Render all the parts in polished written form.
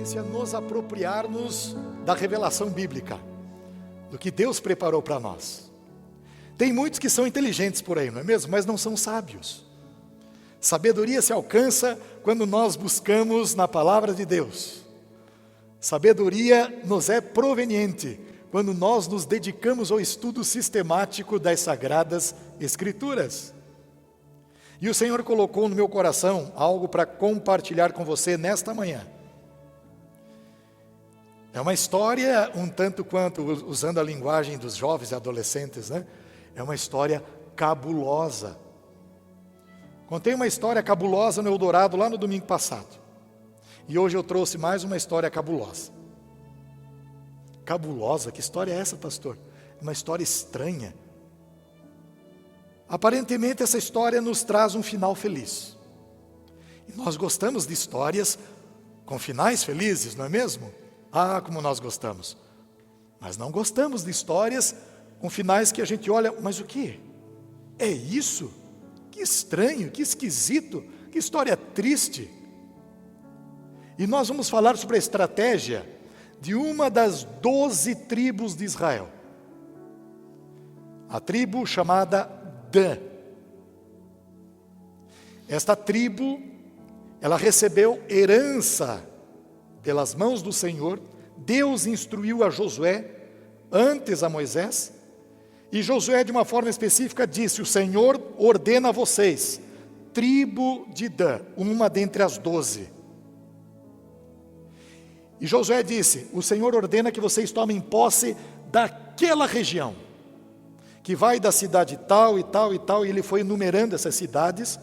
tendência a nos apropriarmos da revelação bíblica, do que Deus preparou para nós. Tem muitos que são inteligentes por aí, não é mesmo? Mas não são sábios. Sabedoria se alcança quando nós buscamos na palavra de Deus. Sabedoria nos é proveniente quando nós nos dedicamos ao estudo sistemático das Sagradas Escrituras. E o Senhor colocou no meu coração algo para compartilhar com você nesta manhã. É uma história um tanto quanto, usando a linguagem dos jovens e adolescentes, né? É uma história cabulosa. Contei uma história cabulosa no Eldorado lá no domingo passado. E hoje eu trouxe mais uma história cabulosa. Cabulosa? Que história é essa, pastor? Uma história estranha. Aparentemente essa história nos traz um final feliz. E nós gostamos de histórias com finais felizes, não é mesmo? Ah, como nós gostamos. Mas não gostamos de histórias com finais que a gente olha, mas o quê? É isso? Que estranho, que esquisito, que história triste. E nós vamos falar sobre a estratégia de uma das 12 tribos de Israel. A tribo chamada Dan. Esta tribo, ela recebeu herança pelas mãos do Senhor. Deus instruiu a Josué, antes a Moisés, e Josué de uma forma específica disse: o Senhor ordena a vocês, tribo de Dan, uma dentre as 12. E Josué disse: o Senhor ordena que vocês tomem posse daquela região, que vai da cidade tal e tal e tal, e ele foi enumerando essas cidades,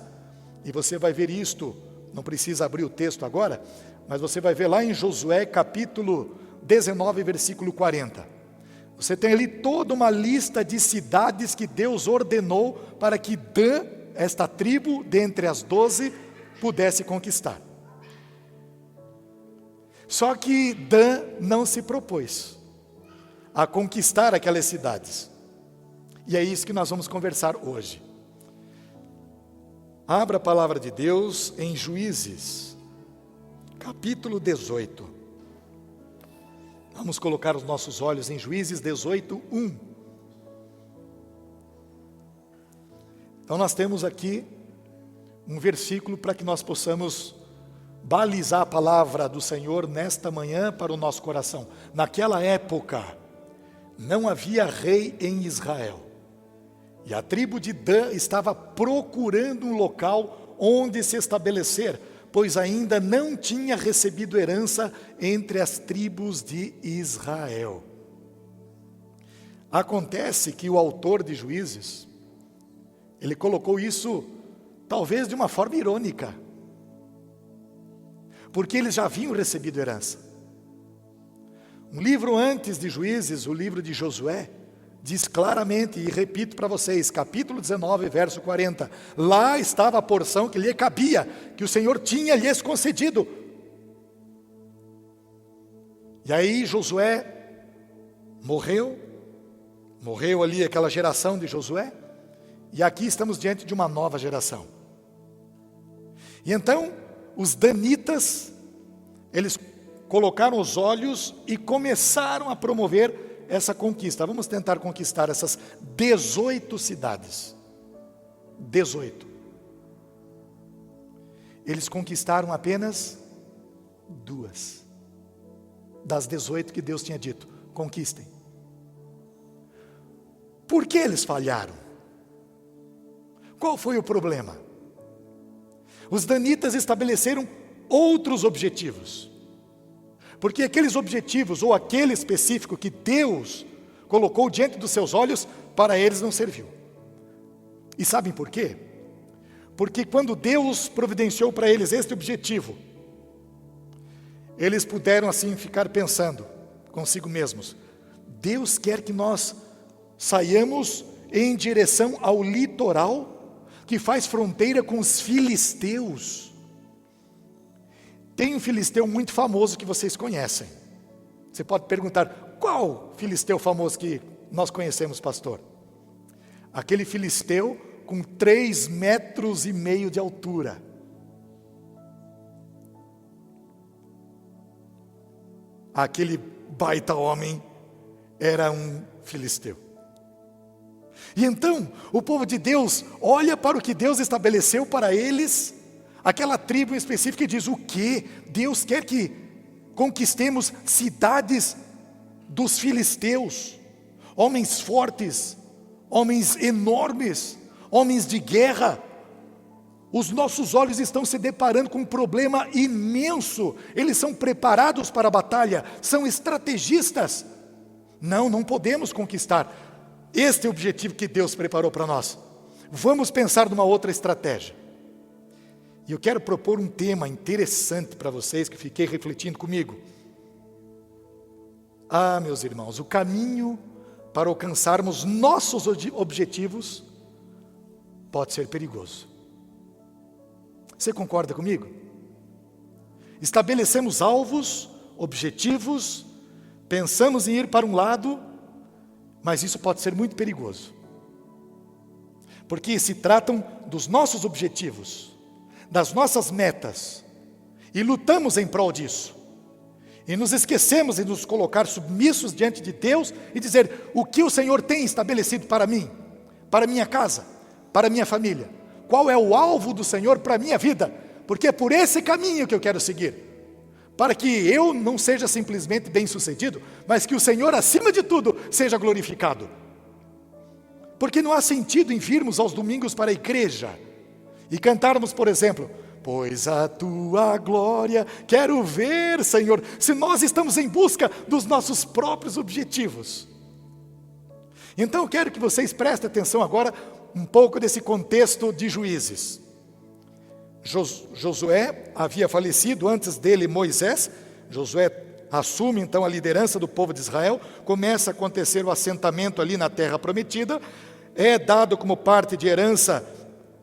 e você vai ver isto, não precisa abrir o texto agora, mas você vai ver lá em Josué capítulo 19, versículo 40. Você tem ali toda uma lista de cidades que Deus ordenou para que Dan, esta tribo, dentre as 12, pudesse conquistar. Só que Dan não se propôs a conquistar aquelas cidades. E é isso que nós vamos conversar hoje. Abra a palavra de Deus em Juízes, capítulo 18. Vamos colocar os nossos olhos em Juízes 18, 1. Então nós temos aqui um versículo para que nós possamos balizar a palavra do Senhor nesta manhã para o nosso coração. Naquela época, não havia rei em Israel. E a tribo de Dan estava procurando um local onde se estabelecer, pois ainda não tinha recebido herança entre as tribos de Israel. Acontece que o autor de Juízes, ele colocou isso talvez de uma forma irônica, porque eles já haviam recebido herança. Um livro antes de Juízes, o livro de Josué, diz claramente, e repito para vocês, capítulo 19, verso 40, lá estava a porção que lhe cabia, que o Senhor tinha lhes concedido. E aí Josué morreu ali aquela geração de Josué, e aqui estamos diante de uma nova geração. E então, os danitas, eles colocaram os olhos e começaram a promover essa conquista. Vamos tentar conquistar essas 18 cidades. 18. Eles conquistaram apenas 2 das 18 que Deus tinha dito: conquistem. Por que eles falharam? Qual foi o problema? Os danitas estabeleceram outros objetivos. Porque aqueles objetivos, ou aquele específico que Deus colocou diante dos seus olhos, para eles não serviu. E sabem por quê? Porque quando Deus providenciou para eles este objetivo, eles puderam assim ficar pensando consigo mesmos: Deus quer que nós saiamos em direção ao litoral que faz fronteira com os filisteus. Tem um filisteu muito famoso que vocês conhecem. Você pode perguntar: qual filisteu famoso que nós conhecemos, pastor? Aquele filisteu com 3,5 metros de altura. aquele baita homem era um filisteu. E então, o povo de Deus olha para o que Deus estabeleceu para eles, aquela tribo específica, e diz: o que? Deus quer que conquistemos cidades dos filisteus, homens fortes, homens enormes, homens de guerra. Os nossos olhos estão se deparando com um problema imenso. Eles são preparados para a batalha, são estrategistas. Não podemos conquistar este objetivo que Deus preparou para nós. Vamos pensar numa outra estratégia. E eu quero propor um tema interessante para vocês, que fiquei refletindo comigo. Meus irmãos, o caminho para alcançarmos nossos objetivos pode ser perigoso. Você concorda comigo? Estabelecemos alvos, objetivos, pensamos em ir para um lado, mas isso pode ser muito perigoso. Porque se tratam dos nossos objetivos, das nossas metas, e lutamos em prol disso. E nos esquecemos de nos colocar submissos diante de Deus e dizer: o que o Senhor tem estabelecido para mim, para minha casa, para minha família? Qual é o alvo do Senhor para a minha vida? Porque é por esse caminho que eu quero seguir. Para que eu não seja simplesmente bem-sucedido, mas que o Senhor, acima de tudo, seja glorificado. Porque não há sentido em virmos aos domingos para a igreja e cantarmos, por exemplo: pois a tua glória quero ver, Senhor, se nós estamos em busca dos nossos próprios objetivos. Então eu quero que vocês prestem atenção agora um pouco desse contexto de Juízes. Josué havia falecido, antes dele Moisés. Josué assume então a liderança do povo de Israel, começa a acontecer o assentamento ali na terra prometida, é dado como parte de herança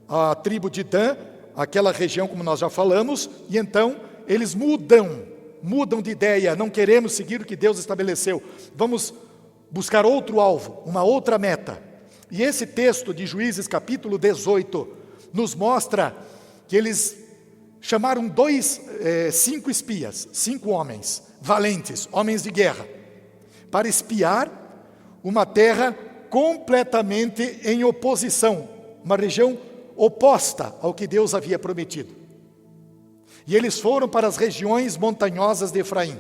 à tribo de Dan, aquela região como nós já falamos, e então eles mudam de ideia: não queremos seguir o que Deus estabeleceu, vamos buscar outro alvo, uma outra meta. E esse texto de Juízes capítulo 18 nos mostra que eles chamaram 5 espias, 5 homens valentes, homens de guerra, para espiar uma terra completamente em oposição, uma região oposta ao que Deus havia prometido. E eles foram para as regiões montanhosas de Efraim.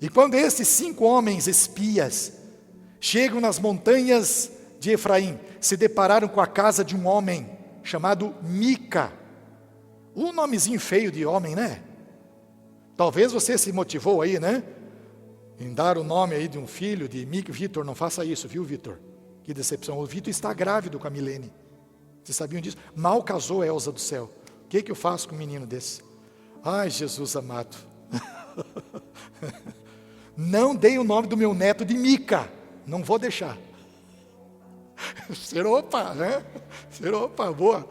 E quando esses 5 homens espias chegam nas montanhas de Efraim, se depararam com a casa de um homem chamado Mica. Um nomezinho feio de homem, né? Talvez você se motivou aí, né? Em dar o nome aí de um filho de Mica. Vitor, não faça isso, viu, Vitor? Que decepção. O Vitor está grávido com a Milene. Vocês sabiam disso? Mal casou a Elza do céu. O que eu faço com um menino desse? Ai, Jesus amado. Não dei o nome do meu neto de Mica. Não vou deixar. Seropa, né? Seropa, boa.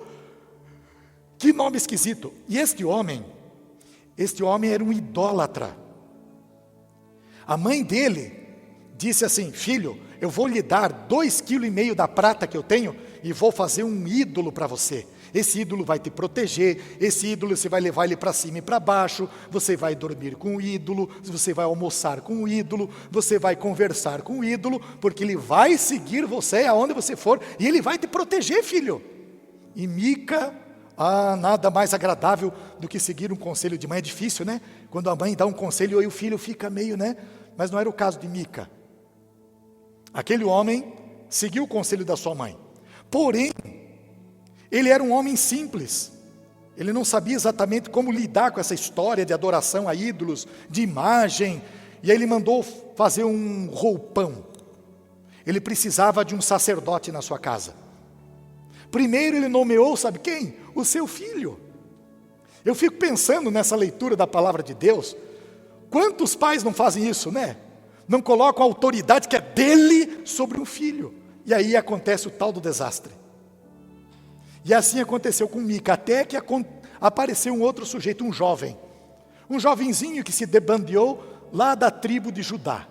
Que nome esquisito. E este homem era um idólatra. A mãe dele disse assim: filho, eu vou lhe dar 2,5 kg da prata que eu tenho e vou fazer um ídolo para você. Esse ídolo vai te proteger, esse ídolo você vai levar ele para cima e para baixo, você vai dormir com o ídolo, você vai almoçar com o ídolo, você vai conversar com o ídolo, porque ele vai seguir você aonde você for e ele vai te proteger, filho. E Mica, nada mais agradável do que seguir um conselho de mãe. É difícil, né? Quando a mãe dá um conselho e o filho fica meio, né? Mas não era o caso de Mica. Aquele homem seguiu o conselho da sua mãe. Porém, ele era um homem simples. Ele não sabia exatamente como lidar com essa história de adoração a ídolos, de imagem. E aí ele mandou fazer um roupão. Ele precisava de um sacerdote na sua casa. Primeiro ele nomeou, sabe quem? O seu filho. Eu fico pensando nessa leitura da palavra de Deus. Quantos pais não fazem isso, né? Não colocam a autoridade que é dele sobre um filho. E aí acontece o tal do desastre. E assim aconteceu com Mica, até que apareceu um outro sujeito, um jovenzinho que se debandeou lá da tribo de Judá.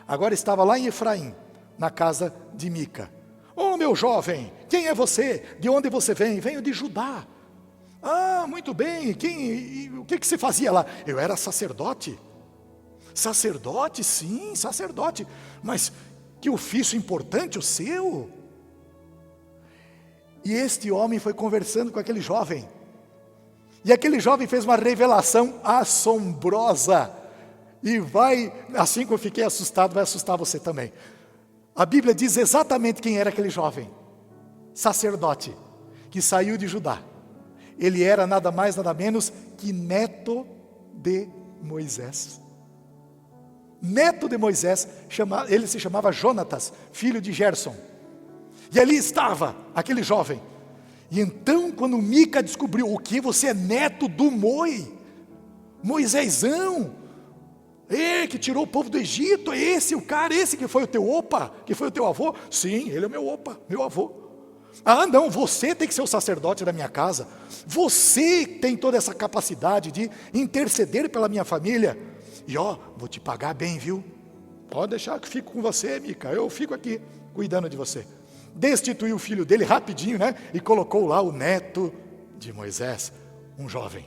Agora estava lá em Efraim, na casa de Mica. Ô meu jovem, quem é você? De onde você vem? Venho de Judá. Muito bem, o que você fazia lá? Eu era sacerdote. Sacerdote, sim, sacerdote. Mas que ofício importante o seu. E este homem foi conversando com aquele jovem. E aquele jovem fez uma revelação assombrosa. E assim que eu fiquei assustado, vai assustar você também. A Bíblia diz exatamente quem era aquele jovem. Sacerdote, que saiu de Judá. Ele era nada mais, nada menos que neto de Moisés. Neto de Moisés, ele se chamava Jonatas, filho de Gerson. E ali estava aquele jovem. E então, quando Mica descobriu, o que? Você é neto do Moisésão, que tirou o povo do Egito, esse que foi o teu opa, que foi o teu avô? Sim, ele é o meu opa, meu avô. Ah, não, você tem que ser o sacerdote da minha casa. Você tem toda essa capacidade de interceder pela minha família. E vou te pagar bem, viu? Pode deixar que eu fico com você, Mica. Eu fico aqui cuidando de você. Destituiu o filho dele rapidinho, né? E colocou lá o neto de Moisés, um jovem.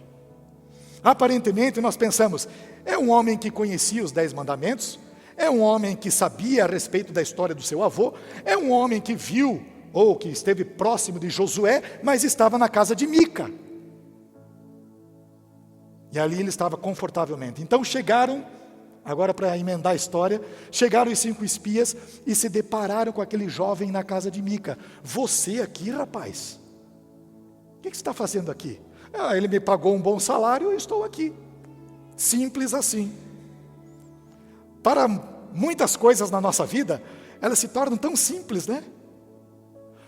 Aparentemente nós pensamos, é um homem que conhecia os 10 mandamentos, é um homem que sabia a respeito da história do seu avô, é um homem que viu ou que esteve próximo de Josué, mas estava na casa de Mica. E ali ele estava confortavelmente. Então chegaram, agora para emendar a história, chegaram os 5 espias e se depararam com aquele jovem na casa de Mica. Você aqui, rapaz? O que você está fazendo aqui? Ele me pagou um bom salário, eu estou aqui. Simples assim. Para muitas coisas na nossa vida, elas se tornam tão simples, né?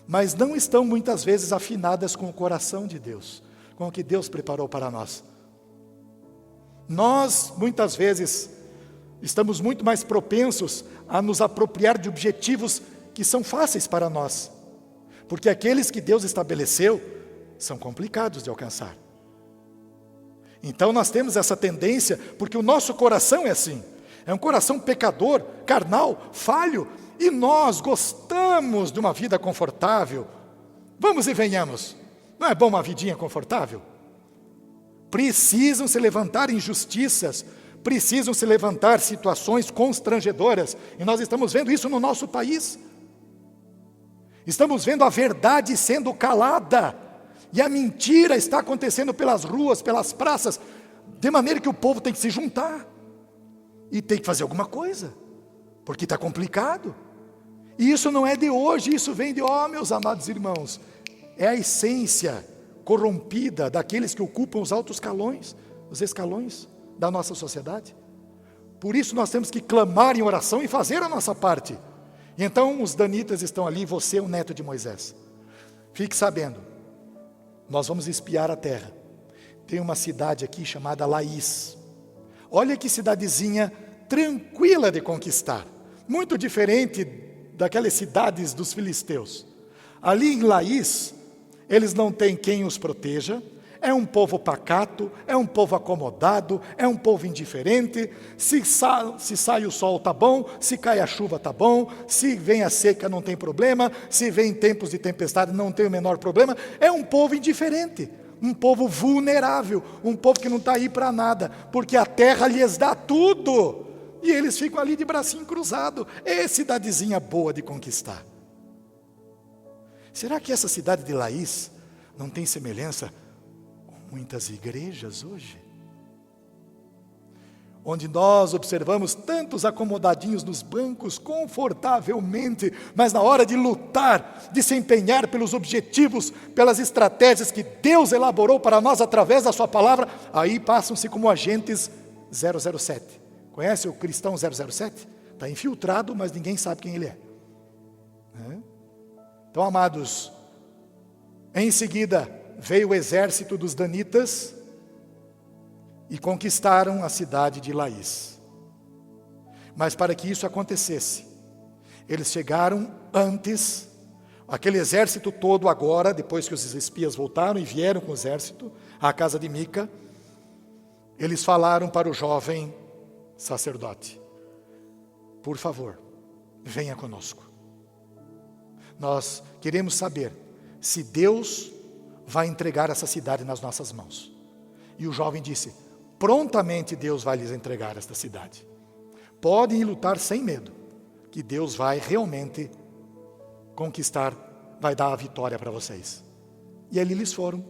Mas não estão muitas vezes afinadas com o coração de Deus, com o que Deus preparou para nós. Nós, muitas vezes, estamos muito mais propensos a nos apropriar de objetivos que são fáceis para nós, porque aqueles que Deus estabeleceu são complicados de alcançar. Então nós temos essa tendência, porque o nosso coração é assim, é um coração pecador, carnal, falho, e nós gostamos de uma vida confortável. Vamos e venhamos, não é bom uma vidinha confortável? Precisam se levantar injustiças, precisam se levantar situações constrangedoras, e nós estamos vendo isso no nosso país. Estamos vendo a verdade sendo calada, e a mentira está acontecendo pelas ruas, pelas praças, de maneira que o povo tem que se juntar, e tem que fazer alguma coisa, porque está complicado. E isso não é de hoje, isso vem de, meus amados irmãos, é a essência corrompida daqueles que ocupam os altos escalões, os escalões da nossa sociedade. Por isso nós temos que clamar em oração e fazer a nossa parte. E então os danitas estão ali, você é o neto de Moisés. Fique sabendo, nós vamos espiar a terra. Tem uma cidade aqui chamada Laís. Olha que cidadezinha tranquila de conquistar, muito diferente daquelas cidades dos filisteus. Ali em Laís, eles não têm quem os proteja, é um povo pacato, é um povo acomodado, é um povo indiferente, se sai o sol está bom, se cai a chuva está bom, se vem a seca não tem problema, se vem tempos de tempestade não tem o menor problema, é um povo indiferente, um povo vulnerável, um povo que não está aí para nada, porque a terra lhes dá tudo, e eles ficam ali de bracinho cruzado, é cidadezinha boa de conquistar. Será que essa cidade de Laís não tem semelhança com muitas igrejas hoje? Onde nós observamos tantos acomodadinhos nos bancos, confortavelmente, mas na hora de lutar, de se empenhar pelos objetivos, pelas estratégias que Deus elaborou para nós através da sua palavra, aí passam-se como agentes 007. Conhece o cristão 007? Está infiltrado, mas ninguém sabe quem ele é. Então, amados, em seguida veio o exército dos danitas e conquistaram a cidade de Laís. Mas para que isso acontecesse, eles chegaram antes, aquele exército todo agora, depois que os espias voltaram e vieram com o exército à casa de Mica, eles falaram para o jovem sacerdote: por favor, venha conosco. Nós queremos saber se Deus vai entregar essa cidade nas nossas mãos. E o jovem disse: prontamente Deus vai lhes entregar esta cidade. Podem ir lutar sem medo, que Deus vai realmente conquistar, vai dar a vitória para vocês. E ali eles foram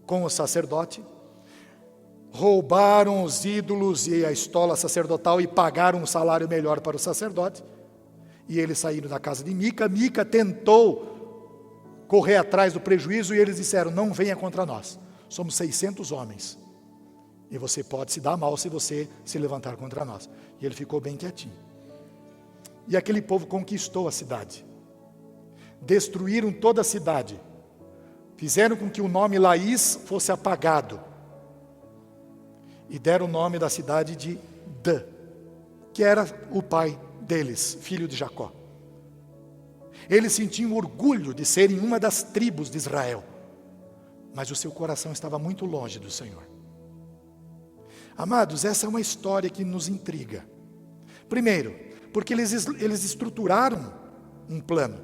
com o sacerdote, roubaram os ídolos e a estola sacerdotal e pagaram um salário melhor para o sacerdote. E eles saíram da casa de Mica. Mica tentou correr atrás do prejuízo e eles disseram: não venha contra nós, somos 600 homens e você pode se dar mal se você se levantar contra nós. E ele ficou bem quietinho. E aquele povo conquistou a cidade, destruíram toda a cidade, fizeram com que o nome Laís fosse apagado e deram o nome da cidade de Dan, que era o pai deles, filho de Jacó. Eles sentiam orgulho de serem uma das tribos de Israel, mas o seu coração estava muito longe do Senhor. Amados, essa é uma história que nos intriga. Primeiro, porque eles estruturaram um plano.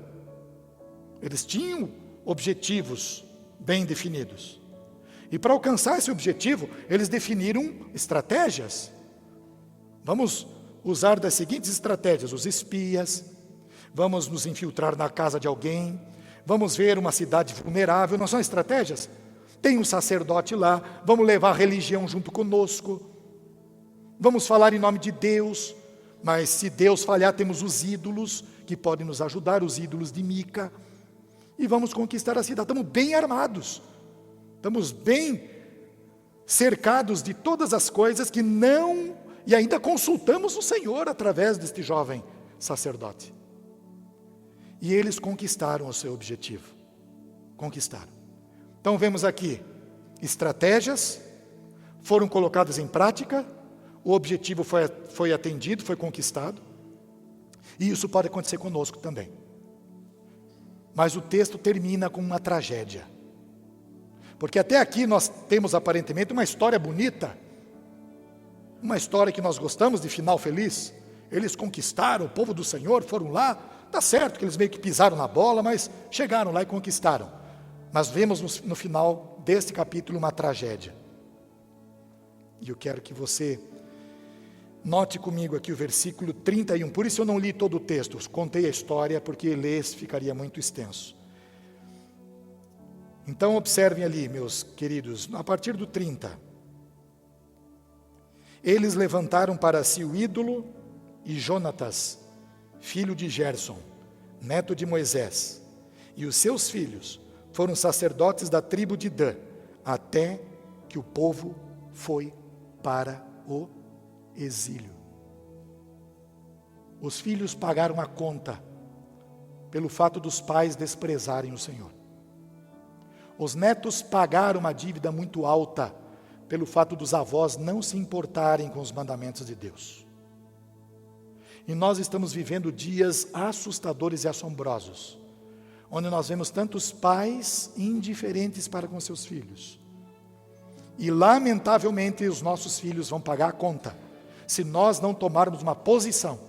Eles tinham objetivos bem definidos. E para alcançar esse objetivo, eles definiram estratégias. Vamos usar das seguintes estratégias: os espias, vamos nos infiltrar na casa de alguém, vamos ver uma cidade vulnerável. Não são estratégias? Tem um sacerdote lá, vamos levar a religião junto conosco, vamos falar em nome de Deus, mas se Deus falhar, temos os ídolos que podem nos ajudar, os ídolos de Mica, e vamos conquistar a cidade. Estamos bem armados, estamos bem cercados de todas as coisas que não, e ainda consultamos o Senhor através deste jovem sacerdote. E eles conquistaram o seu objetivo, conquistaram. Então vemos aqui, estratégias foram colocadas em prática, o objetivo foi atendido, foi conquistado, e isso pode acontecer conosco também. Mas o texto termina com uma tragédia, porque até aqui nós temos aparentemente uma história bonita, uma história que nós gostamos de final feliz. Eles conquistaram, o povo do Senhor, foram lá, está certo que eles meio que pisaram na bola, mas chegaram lá e conquistaram. Mas vemos no final deste capítulo uma tragédia. E eu quero que você note comigo aqui o versículo 31. Por isso eu não li todo o texto, contei a história, porque ler ficaria muito extenso. Então observem ali, meus queridos, a partir do 30. Eles levantaram para si o ídolo, e Jonatas, filho de Gerson, neto de Moisés, e os seus filhos foram sacerdotes da tribo de Dan, até que o povo foi para o exílio. Os filhos pagaram a conta pelo fato dos pais desprezarem o Senhor. Os netos pagaram uma dívida muito alta pelo fato dos avós não se importarem com os mandamentos de Deus. E nós estamos vivendo dias assustadores e assombrosos, onde nós vemos tantos pais indiferentes para com seus filhos. E lamentavelmente os nossos filhos vão pagar a conta, se nós não tomarmos uma posição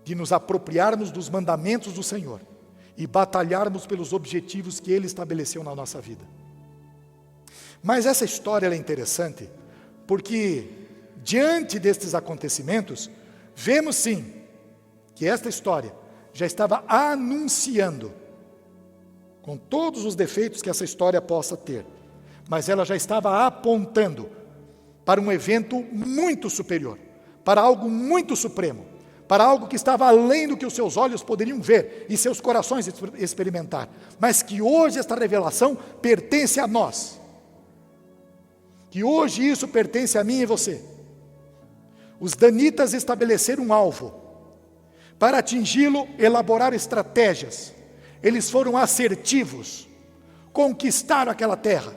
de nos apropriarmos dos mandamentos do Senhor e batalharmos pelos objetivos que Ele estabeleceu na nossa vida. Mas essa história é interessante, porque diante destes acontecimentos, vemos sim, que esta história já estava anunciando, com todos os defeitos que essa história possa ter, mas ela já estava apontando para um evento muito superior, para algo muito supremo, para algo que estava além do que os seus olhos poderiam ver e seus corações experimentar, mas que hoje esta revelação pertence a nós, que hoje isso pertence a mim e você. Os danitas estabeleceram um alvo, para atingi-lo, elaboraram estratégias. Eles foram assertivos, conquistaram aquela terra,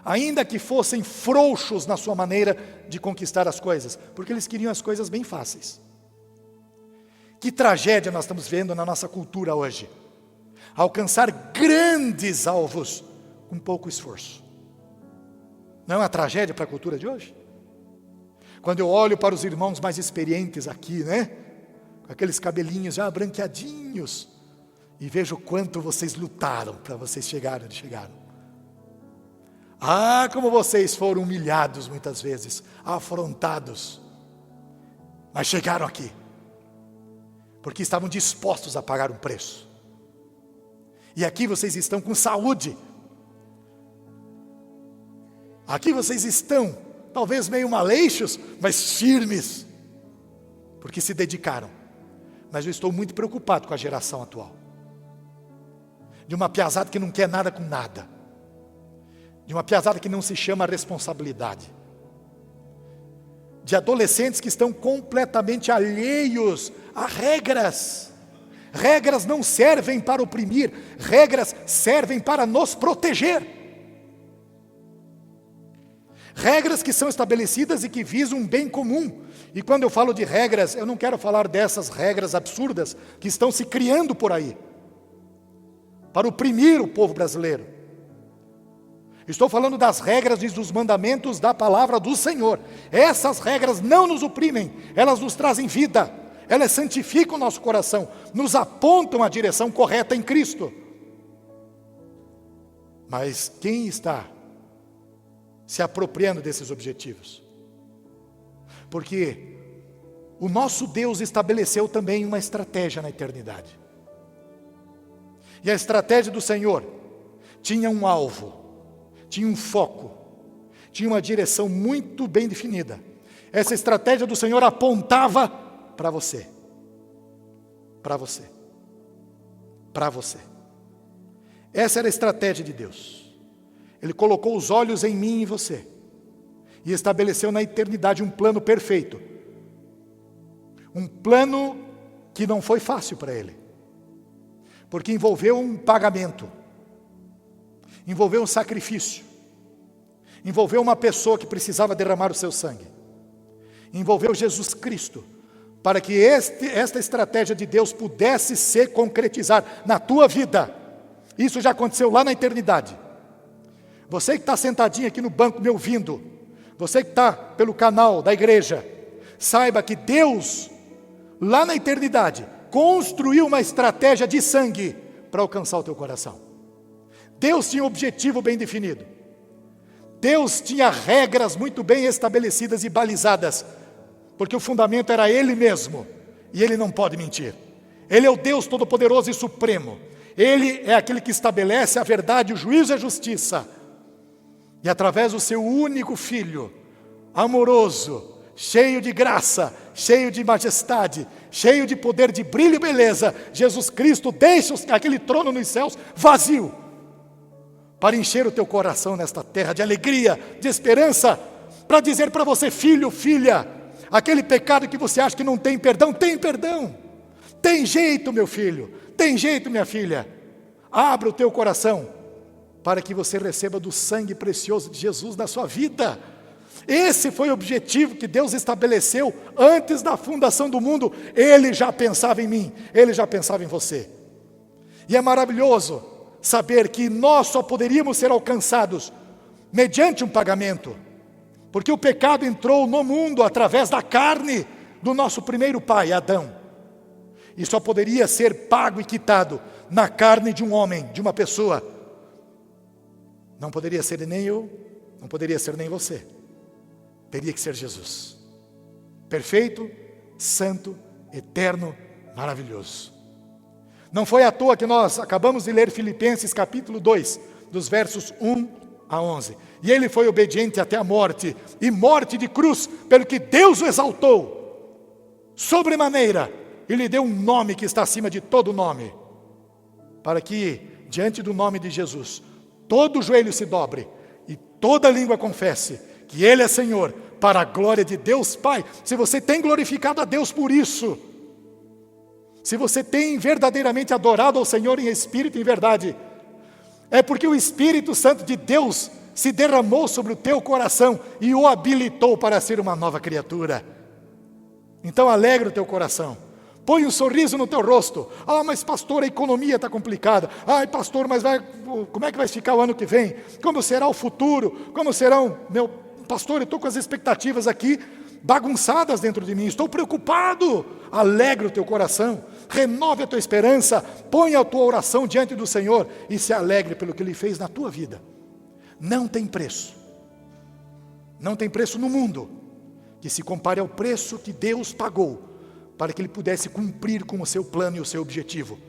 ainda que fossem frouxos na sua maneira de conquistar as coisas, porque eles queriam as coisas bem fáceis. Que tragédia nós estamos vendo na nossa cultura hoje, alcançar grandes alvos com pouco esforço. Não é uma tragédia para a cultura de hoje? Quando eu olho para os irmãos mais experientes aqui, né, com aqueles cabelinhos já branqueadinhos, e vejo o quanto vocês lutaram para vocês chegarem onde chegaram. Ah, como vocês foram humilhados muitas vezes, afrontados. mas chegaram aqui, porque estavam dispostos a pagar um preço. E aqui vocês estão com saúde. Aqui vocês estão, talvez meio maleixos, mas firmes, porque se dedicaram. Mas eu estou muito preocupado com a geração atual. De uma piazada que não quer nada com nada. De uma piazada que não se chama responsabilidade. De adolescentes que estão completamente alheios a regras. Regras não servem para oprimir, regras servem para nos proteger. Regras que são estabelecidas e que visam um bem comum. E quando eu falo de regras, eu não quero falar dessas regras absurdas que estão se criando por aí, para oprimir o povo brasileiro. Estou falando das regras e dos mandamentos da palavra do Senhor. Essas regras não nos oprimem, elas nos trazem vida, elas santificam o nosso coração, nos apontam a direção correta em Cristo. Mas quem está se apropriando desses objetivos? Porque o nosso Deus estabeleceu também uma estratégia na eternidade. E a estratégia do Senhor tinha um alvo, tinha um foco, tinha uma direção muito bem definida. Essa estratégia do Senhor apontava para você. Para você. Para você. Essa era a estratégia de Deus. Ele colocou os olhos em mim e em você. E estabeleceu na eternidade um plano perfeito. Um plano que não foi fácil para Ele. Porque envolveu um pagamento. Envolveu um sacrifício. Envolveu uma pessoa que precisava derramar o seu sangue. Envolveu Jesus Cristo. Para que esta estratégia de Deus pudesse se concretizar na tua vida. Isso já aconteceu lá na eternidade. Você que está sentadinho aqui no banco me ouvindo, você que está pelo canal da igreja, saiba que Deus, lá na eternidade, construiu uma estratégia de sangue para alcançar o teu coração. Deus tinha um objetivo bem definido. Deus tinha regras muito bem estabelecidas e balizadas, porque o fundamento era Ele mesmo, e Ele não pode mentir. Ele é o Deus Todo-Poderoso e Supremo. Ele é aquele que estabelece a verdade, o juízo e a justiça. E através do seu único Filho, amoroso, cheio de graça, cheio de majestade, cheio de poder, de brilho e beleza, Jesus Cristo deixa aquele trono nos céus vazio, para encher o teu coração nesta terra de alegria, de esperança, para dizer para você, filho, filha, aquele pecado que você acha que não tem perdão, tem perdão. Tem jeito, meu filho, tem jeito, minha filha. Abra o teu coração, para que você receba do sangue precioso de Jesus na sua vida. Esse foi o objetivo que Deus estabeleceu antes da fundação do mundo. Ele já pensava em mim, Ele já pensava em você. E é maravilhoso saber que nós só poderíamos ser alcançados mediante um pagamento, porque o pecado entrou no mundo através da carne do nosso primeiro pai, Adão, e só poderia ser pago e quitado na carne de um homem, de uma pessoa. Não poderia ser nem eu, não poderia ser nem você. Teria que ser Jesus. Perfeito, santo, eterno, maravilhoso. Não foi à toa que nós acabamos de ler Filipenses capítulo 2, dos versos 1 a 11. E ele foi obediente até a morte, e morte de cruz, pelo que Deus o exaltou sobremaneira, e lhe deu um nome que está acima de todo nome, para que, diante do nome de Jesus, todo joelho se dobre, e toda língua confesse que Ele é Senhor, para a glória de Deus Pai. Se você tem glorificado a Deus por isso, se você tem verdadeiramente adorado ao Senhor em espírito e em verdade, é porque o Espírito Santo de Deus se derramou sobre o teu coração e o habilitou para ser uma nova criatura. Então alegra o teu coração, põe um sorriso no teu rosto. Ah, mas pastor, a economia está complicada. Ai, pastor, mas como é que vai ficar o ano que vem? Como será o futuro? Como serão, meu pastor, eu estou com as expectativas aqui bagunçadas dentro de mim, estou preocupado. Alegra o teu coração, renove a tua esperança, põe a tua oração diante do Senhor e se alegre pelo que Ele fez na tua vida. Não tem preço no mundo que se compare ao preço que Deus pagou para que Ele pudesse cumprir com o seu plano e o seu objetivo.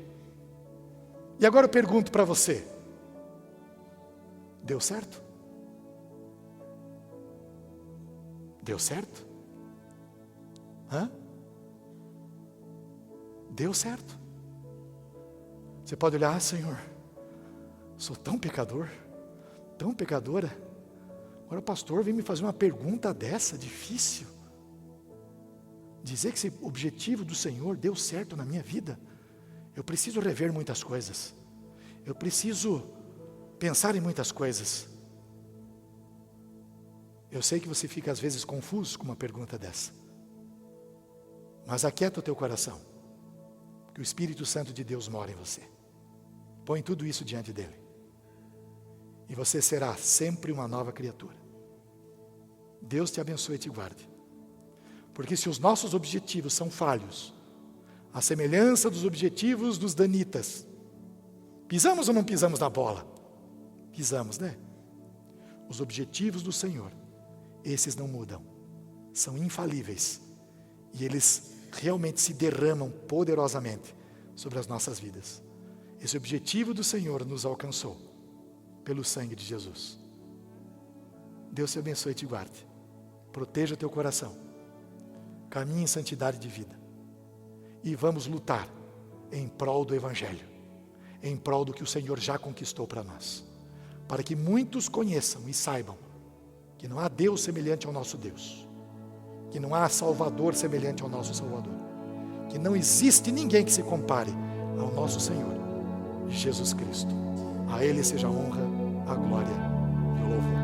E agora eu pergunto para você, deu certo? Deu certo? Deu certo? Você pode olhar, Senhor, sou tão pecador, tão pecadora. Agora o pastor vem me fazer uma pergunta dessa, difícil. Dizer que esse objetivo do Senhor deu certo na minha vida. Eu preciso rever muitas coisas. Eu preciso pensar em muitas coisas. Eu sei que você fica às vezes confuso com uma pergunta dessa. Mas aquieta o teu coração, que o Espírito Santo de Deus mora em você. Põe tudo isso diante dele. E você será sempre uma nova criatura. Deus te abençoe e te guarde. Porque se os nossos objetivos são falhos, a semelhança dos objetivos dos danitas, pisamos ou não pisamos na bola? Pisamos, né? Os objetivos do Senhor, esses não mudam, são infalíveis, e eles realmente se derramam poderosamente sobre as nossas vidas. Esse objetivo do Senhor nos alcançou pelo sangue de Jesus. Deus te abençoe e te guarde. Proteja teu coração. Caminhe em santidade de vida. E vamos lutar em prol do Evangelho, em prol do que o Senhor já conquistou para nós, para que muitos conheçam e saibam que não há Deus semelhante ao nosso Deus, que não há Salvador semelhante ao nosso Salvador, que não existe ninguém que se compare ao nosso Senhor, Jesus Cristo. A Ele seja a honra, a glória e o louvor.